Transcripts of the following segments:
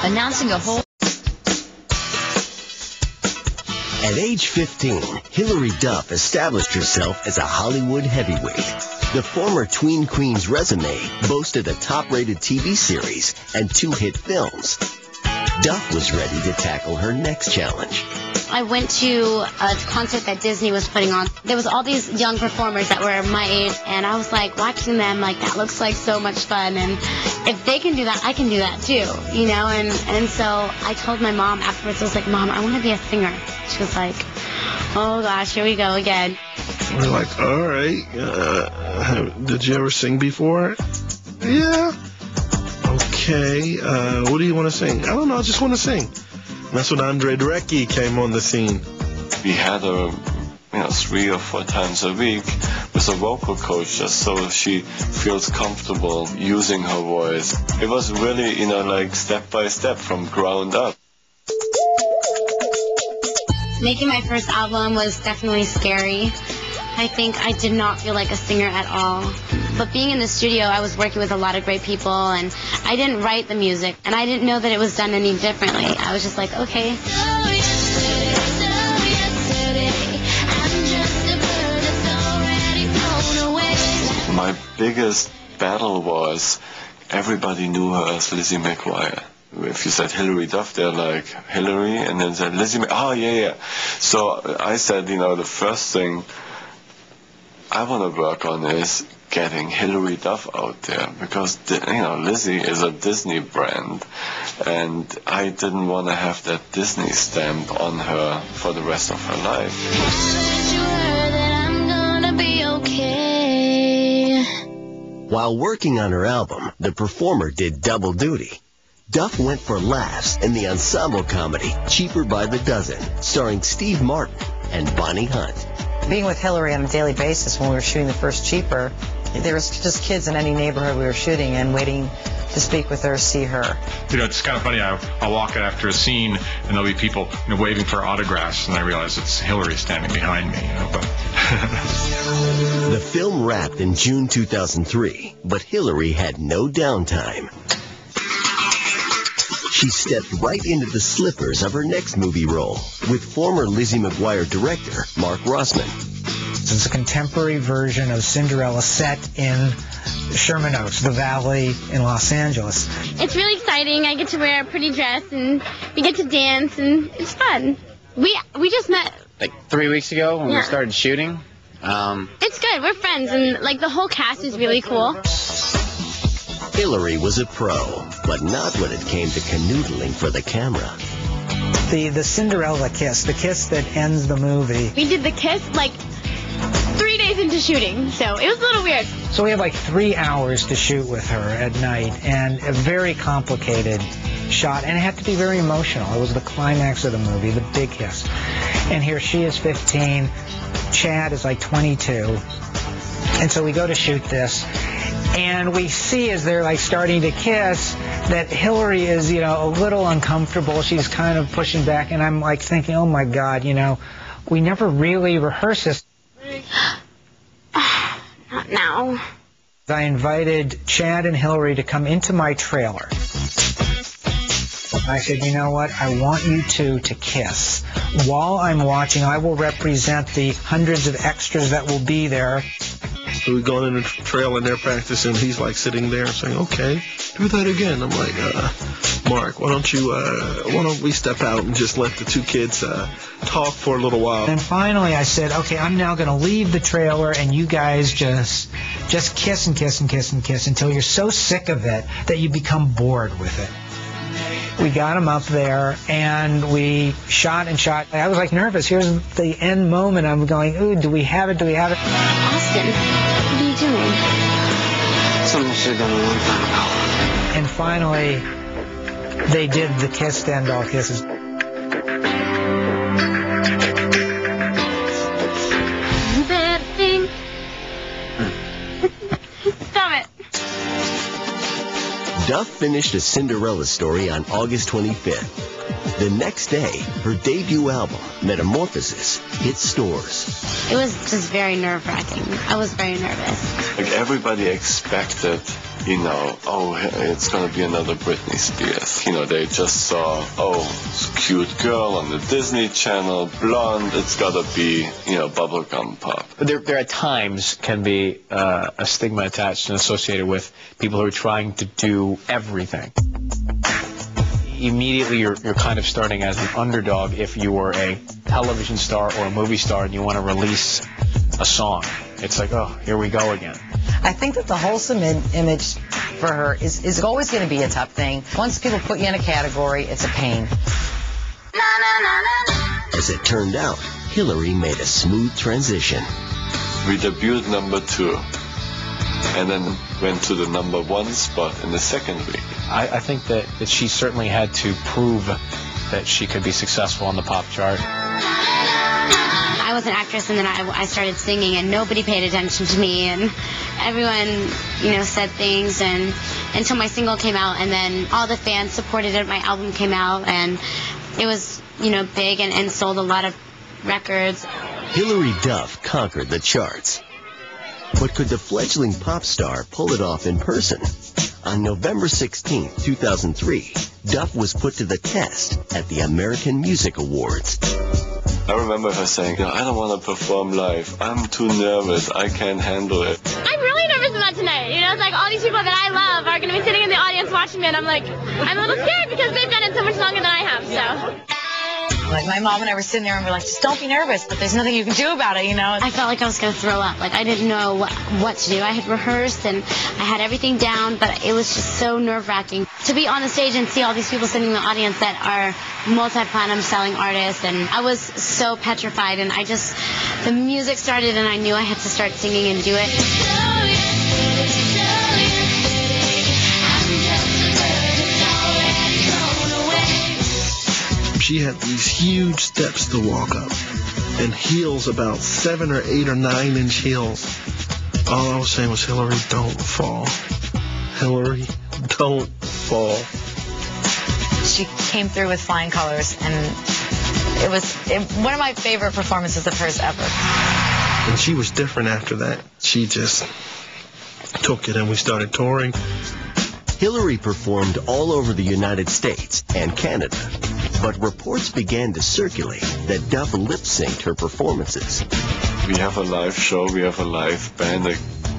announcing a whole... At age 15, Hilary Duff established herself as a Hollywood heavyweight. The former tween queen's resume boasted a top-rated TV series and 2 hit films. Duff was ready to tackle her next challenge. I went to a concert that Disney was putting on. There was all these young performers that were my age, and I was like watching them like, that looks like so much fun, and if they can do that, I can do that too, you know, and so I told my mom afterwards, I was like, Mom, I want to be a singer. She was like, oh gosh, here we go again. We're like, all right, did you ever sing before? Yeah. Okay, what do you want to sing? I don't know, I just want to sing. And that's when Andre Drecke came on the scene. We had her, 3 or 4 times a week with a vocal coach just so she feels comfortable using her voice. It was really, like step by step from ground up. Making my first album was definitely scary. I think I did not feel like a singer at all. But being in the studio, I was working with a lot of great people, and I didn't write the music, and I didn't know that it was done any differently. I was just like, okay. My biggest battle was everybody knew her as Lizzie McGuire. If you said Hilary Duff, they're like, Hilary, and then said Lizzie oh, yeah. So I said, the first thing I want to work on is getting Hilary Duff out there, because Lizzie is a Disney brand, and I didn't want to have that Disney stamp on her for the rest of her life. While working on her album, the performer did double duty. Duff went for laughs in the ensemble comedy Cheaper by the Dozen, starring Steve Martin and Bonnie Hunt. Being with Hilary on a daily basis when we were shooting the first Cheaper, there was just kids in any neighborhood we were shooting and waiting to speak with her, see her. It's kind of funny. I'll walk it after a scene, and there'll be people waving for autographs, and I realize it's Hilary standing behind me. But The film wrapped in June 2003, but Hilary had no downtime. She stepped right into the slippers of her next movie role with former Lizzie McGuire director Mark Rossman. It's a contemporary version of Cinderella set in Sherman Oaks, the Valley in Los Angeles. It's really exciting. I get to wear a pretty dress, and we get to dance, and it's fun. We just met like 3 weeks ago when we started shooting. It's good. We're friends, and the whole cast is really cool. Hilary was a pro, but not when it came to canoodling for the camera. The Cinderella kiss, the kiss that ends the movie. We did the kiss 3 days into shooting, so it was a little weird. So we had 3 hours to shoot with her at night, and a very complicated shot, and it had to be very emotional. It was the climax of the movie, the big kiss. And here she is 15, Chad is 22, and so we go to shoot this. And we see as they're starting to kiss that Hilary is, a little uncomfortable. She's kind of pushing back, and I'm thinking, oh my God, we never really rehearsed this. Not now. I invited Chad and Hilary to come into my trailer. I said, you know what? I want you two to kiss. While I'm watching, I will represent the hundreds of extras that will be there. So we're going in the trail and they're practicing. He's sitting there saying, okay, do that again. I'm like, Mark, why don't we step out and just let the 2 kids talk for a little while. And finally I said, okay, I'm now going to leave the trailer and you guys just kiss and kiss and kiss and kiss until you're so sick of it that you become bored with it. We got him up there, and we shot and shot. I was nervous. Here's the end moment. I'm going, ooh, do we have it? Do we have it? Austin, what are you doing? Something I should have done a long time ago. And finally, they did the kiss to end all kisses. Bad thing. Stop it. Duff finished A Cinderella Story on August 25th. The next day, her debut album, Metamorphosis, hit stores. It was just very nerve-wracking. I was very nervous. Everybody expected you know, oh, it's going to be another Britney Spears. You know, they just saw, oh, cute girl on the Disney Channel, blonde, it's got to be, you know, bubblegum pop. But there at times can be a stigma attached and associated with people who are trying to do everything. Immediately you're kind of starting as an underdog if you were a television star or a movie star and you want to release a song. It's like, oh, here we go again. I think that the wholesome image for her is always going to be a tough thing. Once people put you in a category, it's a pain. As it turned out, Hilary made a smooth transition. We debuted #2 and then went to the #1 spot in the second week. I think that she certainly had to prove that she could be successful on the pop chart. I was an actress, and then I started singing, and nobody paid attention to me, and everyone, you know, said things, and until my single came out, and then all the fans supported it. My album came out, and it was, you know, big and sold a lot of records. Hilary Duff conquered the charts. But could the fledgling pop star pull it off in person? On November 16, 2003, Duff was put to the test at the American Music Awards. I remember her saying, I don't want to perform live. I'm too nervous. I can't handle it. I'm really nervous about tonight. You know, it's like all these people that I love are going to be sitting in the audience watching me, and I'm like, I'm a little scared because they've done it so much longer than I have, so. Like, my mom and I were sitting there and we're like, just don't be nervous, but there's nothing you can do about it, you know? I felt like I was going to throw up. Like, I didn't know what to do. I had rehearsed and I had everything down, but it was just so nerve-wracking. To be on the stage and see all these people sitting in the audience that are multi-platinum selling artists, and I was so petrified, and the music started and I knew I had to start singing and do it. She had these huge steps to walk up, and heels about 7 or 8 or 9 inch heels. All I was saying was, Hilary, don't fall. Hilary, don't fall. She came through with flying colors, and it was one of my favorite performances of hers ever. And she was different after that. She just took it, and we started touring. Hilary performed all over the United States and Canada, but reports began to circulate that Duff lip-synced her performances. We have a live show, we have a live band. I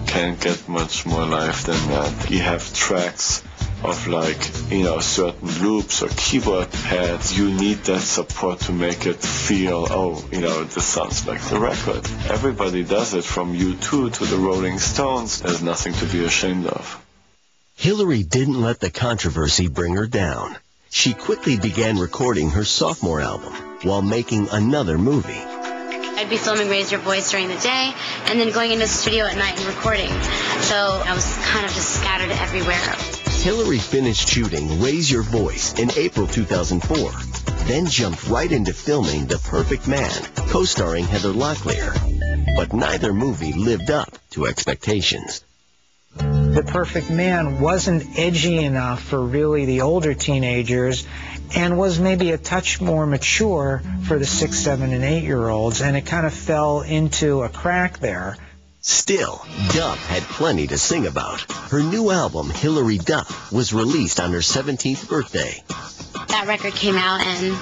can't get much more live than that. You have tracks of, like, you know, certain loops or keyboard pads. You need that support to make it feel, oh, you know, this sounds like the record. Everybody does it, from U2 to the Rolling Stones. There's nothing to be ashamed of. Hilary didn't let the controversy bring her down. She quickly began recording her sophomore album while making another movie. I'd be filming Raise Your Voice during the day and then going into the studio at night and recording. So I was kind of just scattered everywhere. Hilary finished shooting Raise Your Voice in April 2004, then jumped right into filming The Perfect Man, co-starring Heather Locklear. But neither movie lived up to expectations. The Perfect Man wasn't edgy enough for really the older teenagers and was maybe a touch more mature for the 6, 7, and 8-year-olds, and it kind of fell into a crack there. Still, Duff had plenty to sing about. Her new album, Hilary Duff, was released on her 17th birthday. That record came out, and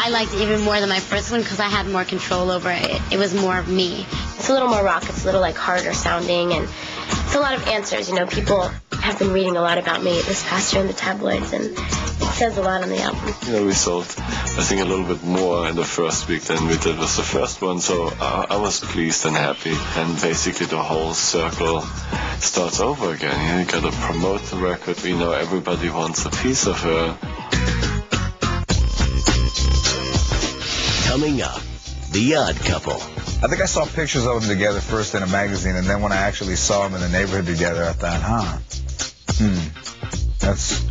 I liked it even more than my first one because I had more control over it. It was more of me. It's a little more rock. It's a little, like, harder sounding, and it's a lot of answers. You know, people have been reading a lot about me this past year in the tabloids, and it says a lot on the album. You know, we sold, I think, a little bit more in the first week than we did with the first one, so I was pleased and happy. And basically the whole circle starts over again. You gotta promote the record. You know, everybody wants a piece of her. Coming up, The Odd Couple. I think I saw pictures of them together first in a magazine, and then when I actually saw them in the neighborhood together, I thought, that's